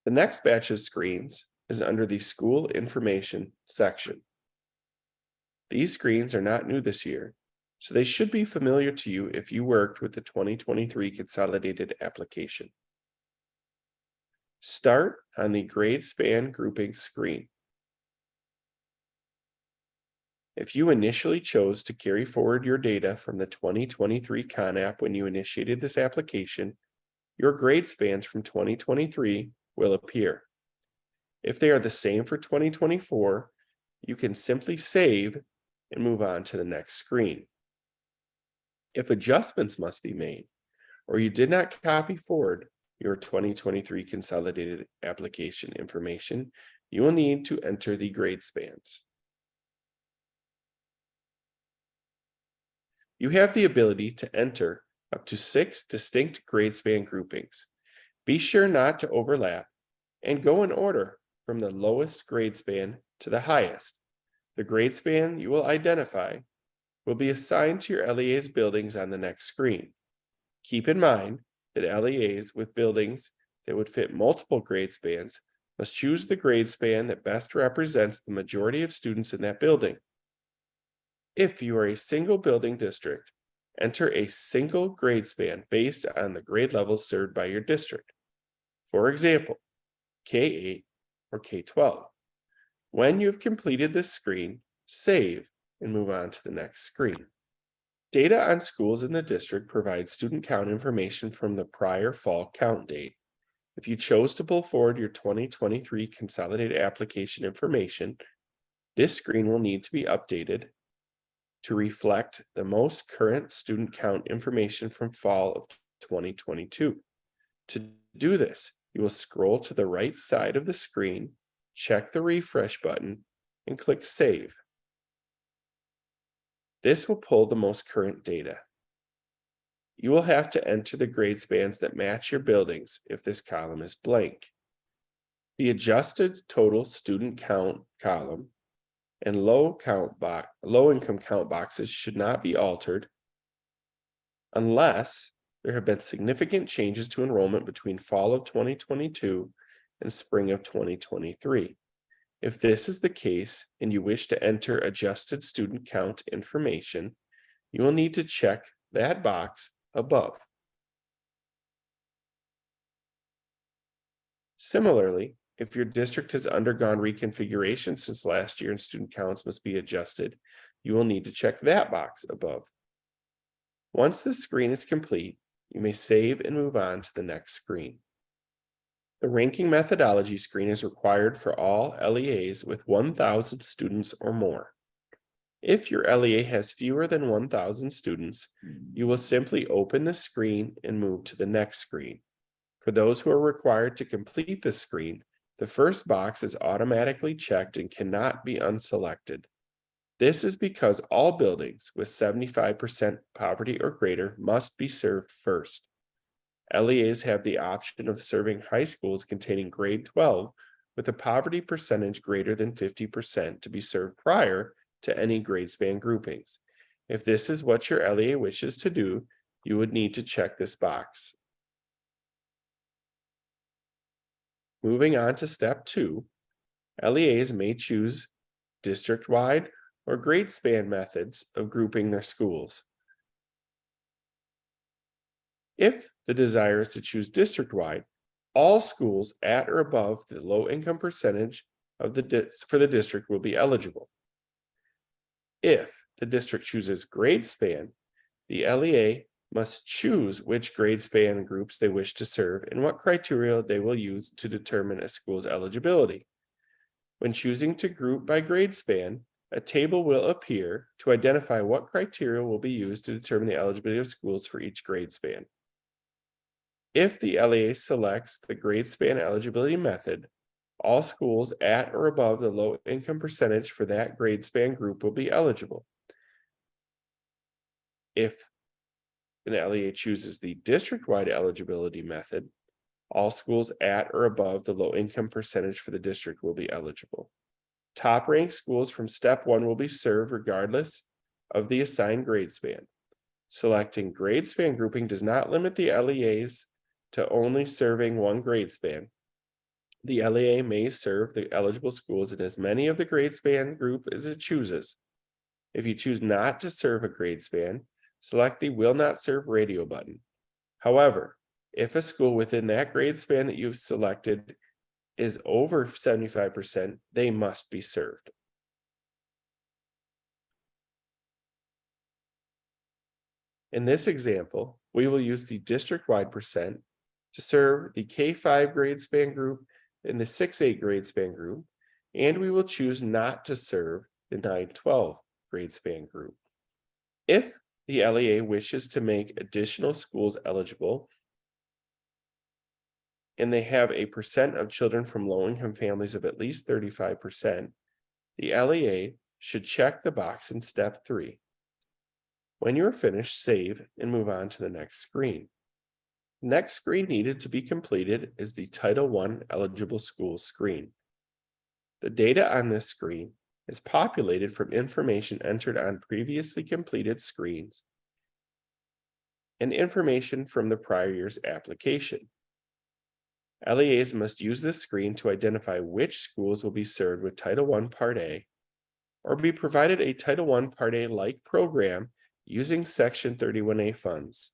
The next batch of screens is under the School Information section. These screens are not new this year, so they should be familiar to you if you worked with the 2023 Consolidated Application. Start on the Grade Span Grouping screen. If you initially chose to carry forward your data from the 2023 Con App when you initiated this application, your grade spans from 2023 will appear. If they are the same for 2024, you can simply save and move on to the next screen. If adjustments must be made, or you did not copy forward your 2023 consolidated application information, you will need to enter the grade spans. You have the ability to enter up to 6 distinct grade span groupings. Be sure not to overlap and go in order from the lowest grade span to the highest. The grade span you will identify will be assigned to your LEA's buildings on the next screen. Keep in mind that LEAs with buildings that would fit multiple grade spans must choose the grade span that best represents the majority of students in that building. If you are a single building district, enter a single grade span based on the grade levels served by your district. For example, K-8 or K-12. When you have completed this screen, save and move on to the next screen. Data on schools in the district provides student count information from the prior fall count date. If you chose to pull forward your 2023 consolidated application information, this screen will need to be updated to reflect the most current student count information from fall of 2022. To do this, you will scroll to the right side of the screen, check the refresh button, and click Save. This will pull the most current data. You will have to enter the grade spans that match your buildings if this column is blank. The adjusted total student count column and low income count boxes should not be altered unless there have been significant changes to enrollment between fall of 2022 and spring of 2023. If this is the case and you wish to enter adjusted student count information, you will need to check that box above. Similarly, if your district has undergone reconfiguration since last year and student counts must be adjusted, you will need to check that box above. Once the screen is complete, you may save and move on to the next screen. The ranking methodology screen is required for all LEAs with 1,000 students or more. If your LEA has fewer than 1,000 students, you will simply open the screen and move to the next screen. For those who are required to complete this screen, the first box is automatically checked and cannot be unselected. This is because all buildings with 75% poverty or greater must be served first. LEAs have the option of serving high schools containing grade 12 with a poverty percentage greater than 50% to be served prior to any grade span groupings. If this is what your LEA wishes to do, you would need to check this box. Moving on to step 2, LEAs may choose district-wide or grade span methods of grouping their schools. If the desire is to choose district-wide, all schools at or above the low income percentage of for the district will be eligible. If the district chooses grade span, the LEA must choose which grade span groups they wish to serve and what criteria they will use to determine a school's eligibility. When choosing to group by grade span, a table will appear to identify what criteria will be used to determine the eligibility of schools for each grade span. If the LEA selects the grade span eligibility method, all schools at or above the low income percentage for that grade span group will be eligible. If an LEA chooses the district-wide eligibility method, all schools at or above the low income percentage for the district will be eligible. Top ranked schools from step 1 will be served regardless of the assigned grade span. Selecting grade span grouping does not limit the LEAs to only serving one grade span. The LEA may serve the eligible schools in as many of the grade span group as it chooses. If you choose not to serve a grade span, select the Will Not Serve radio button. However, if a school within that grade span that you've selected is over 75%, they must be served. In this example, we will use the district-wide percent to serve the K-5 grade span group and the 6-8 grade span group, and we will choose not to serve the 9-12 grade span group. If the LEA wishes to make additional schools eligible and they have a percent of children from low-income families of at least 35%, the LEA should check the box in step 3. When you are finished, save and move on to the next screen. The next screen needed to be completed is the Title I eligible schools screen. The data on this screen is populated from information entered on previously completed screens and information from the prior year's application. LEAs must use this screen to identify which schools will be served with Title I Part A or be provided a Title I Part A-like program using Section 31A funds.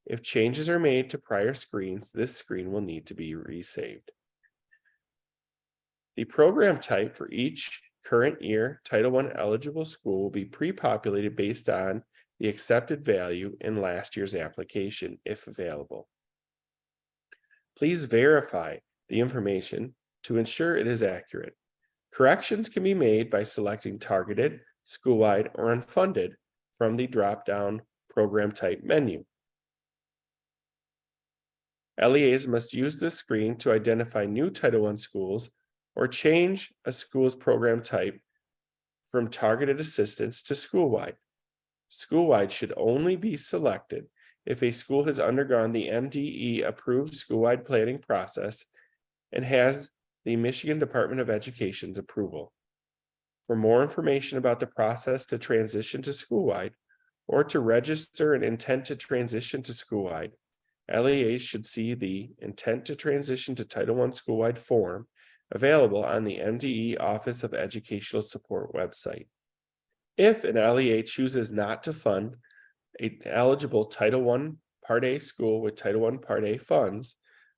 If changes are made to prior screens, this screen will need to be resaved. The program type for each current year Title I eligible school will be pre-populated based on the accepted value in last year's application, if available. Please verify the information to ensure it is accurate. Corrections can be made by selecting targeted, school-wide, or unfunded from the drop-down program type menu. LEAs must use this screen to identify new Title I schools or change a school's program type from targeted assistance to school-wide. School-wide should only be selected if a school has undergone the MDE approved school-wide planning process and has the Michigan Department of Education's approval. For more information about the process to transition to school-wide or to register an intent to transition to school-wide, LEAs should see the Intent to Transition to Title I School-wide form available on the MDE Office of Educational Support website. If an LEA chooses not to fund an eligible Title I Part A school with Title I Part A funds,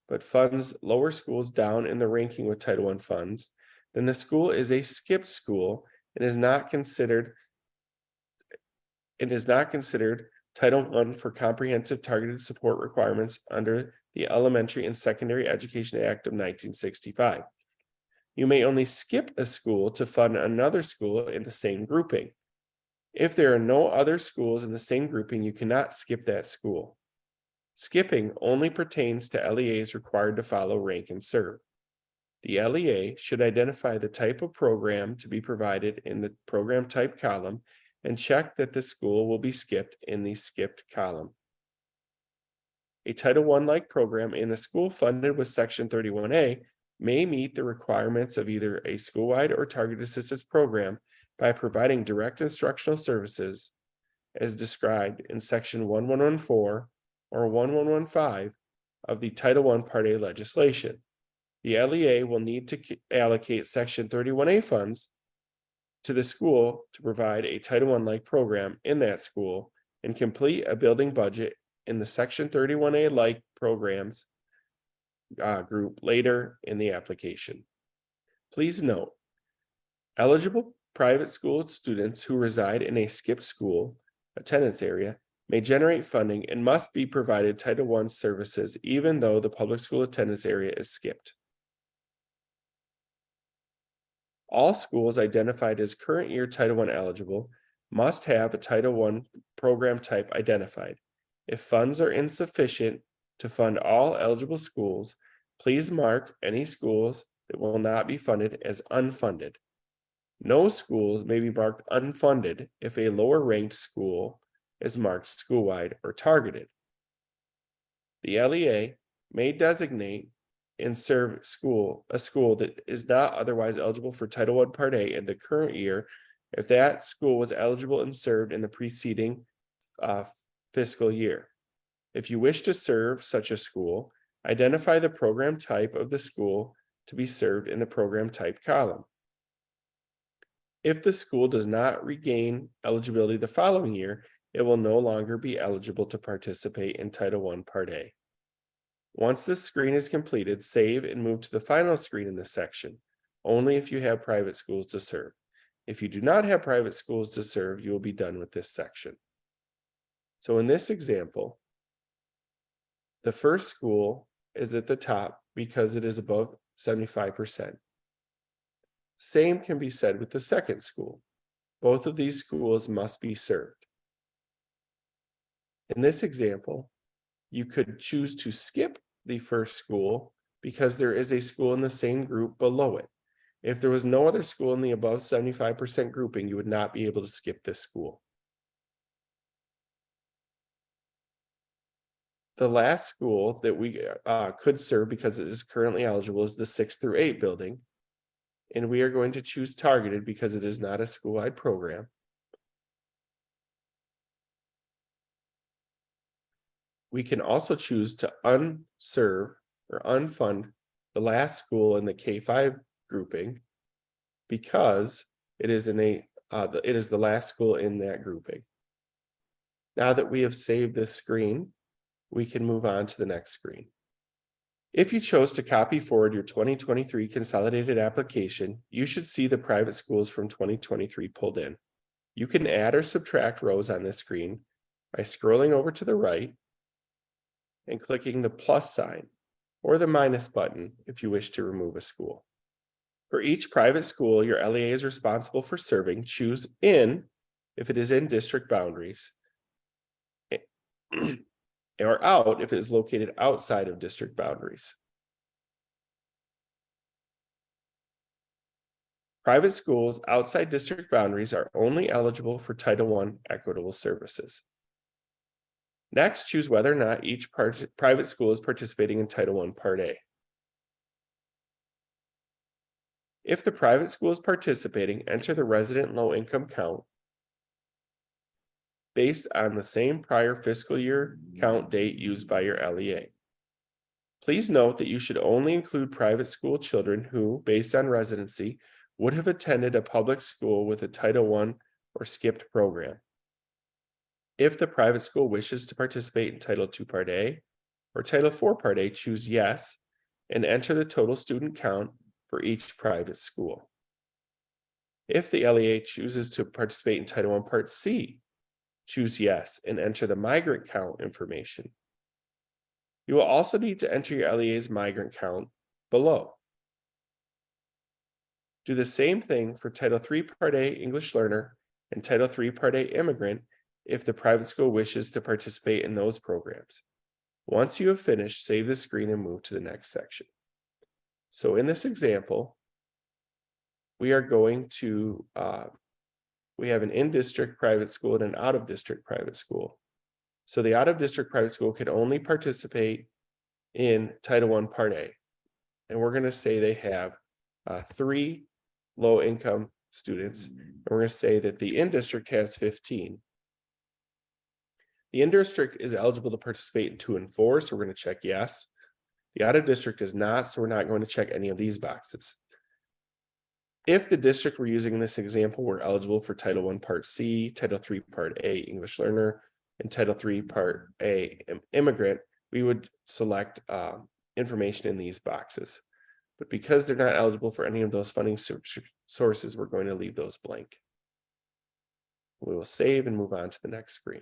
but funds lower schools down in the ranking with Title I funds, then the school is a skipped school and is not considered Title I for comprehensive targeted support requirements under the Elementary and Secondary Education Act of 1965. You may only skip a school to fund another school in the same grouping. If there are no other schools in the same grouping, you cannot skip that school. Skipping only pertains to LEAs required to follow rank and serve. The LEA should identify the type of program to be provided in the program type column and check that the school will be skipped in the skipped column. A Title I-like program in a school funded with Section 31A may meet the requirements of either a school-wide or targeted assistance program by providing direct instructional services as described in Section 1114 or 1115 of the Title I Part A legislation. The LEA will need to allocate Section 31A funds to the school to provide a Title I-like program in that school and complete a building budget in the Section 31A-like programs group later in the application. Please note, eligible private school students who reside in a skipped school attendance area may generate funding and must be provided Title I services even though the public school attendance area is skipped. All schools identified as current year Title I eligible must have a Title I program type identified. If funds are insufficient to fund all eligible schools, please mark any schools that will not be funded as unfunded. No schools may be marked unfunded if a lower ranked school is marked school-wide or targeted. The LEA may designate and serve a school that is not otherwise eligible for Title I Part A in the current year if that school was eligible and served in the preceding fiscal year. If you wish to serve such a school, identify the program type of the school to be served in the program type column. If the school does not regain eligibility the following year, it will no longer be eligible to participate in Title I Part A. Once this screen is completed, save and move to the final screen in this section, only if you have private schools to serve. If you do not have private schools to serve, you will be done with this section. So in this example, the first school is at the top because it is above 75%. Same can be said with the second school. Both of these schools must be served. In this example, you could choose to skip the first school because there is a school in the same group below it. If there was no other school in the above 75% grouping, you would not be able to skip this school. The last school that we could serve because it is currently eligible is the 6 through 8 building. And we are going to choose targeted because it is not a school-wide program. We can also choose to unserve or unfund the last school in the K-5 grouping because it is the last school in that grouping. Now that we have saved this screen, we can move on to the next screen. If you chose to copy forward your 2023 consolidated application, you should see the private schools from 2023 pulled in. You can add or subtract rows on this screen by scrolling over to the right and clicking the plus sign or the minus button if you wish to remove a school. For each private school your LEA is responsible for serving, choose in if it is in district boundaries, or out if it is located outside of district boundaries. Private schools outside district boundaries are only eligible for Title I equitable services. Next, choose whether or not each private school is participating in Title I Part A. If the private school is participating, enter the resident low income count based on the same prior fiscal year count date used by your LEA. Please note that you should only include private school children who, based on residency, would have attended a public school with a Title I or skipped program. If the private school wishes to participate in Title II Part A or Title IV Part A, choose yes and enter the total student count for each private school. If the LEA chooses to participate in Title I Part C, choose yes and enter the migrant count information. You will also need to enter your LEA's migrant count below. Do the same thing for Title III Part A English Learner and Title III Part A Immigrant if the private school wishes to participate in those programs. Once you have finished, save the screen and move to the next section. So in this example, we are going to we have an in-district private school and an out-of-district private school. So the out-of-district private school can only participate in Title I Part A. And we're going to say they have 3 low-income students. And we're going to say that the in-district has 15. The in-district is eligible to participate in 2 and 4, so we're going to check yes. The out-of-district is not, so we're not going to check any of these boxes. If the district we're using in this example were eligible for Title I Part C, Title III Part A English Learner, and Title III Part A Immigrant, we would select information in these boxes. But because they're not eligible for any of those funding sources, we're going to leave those blank. We will save and move on to the next screen.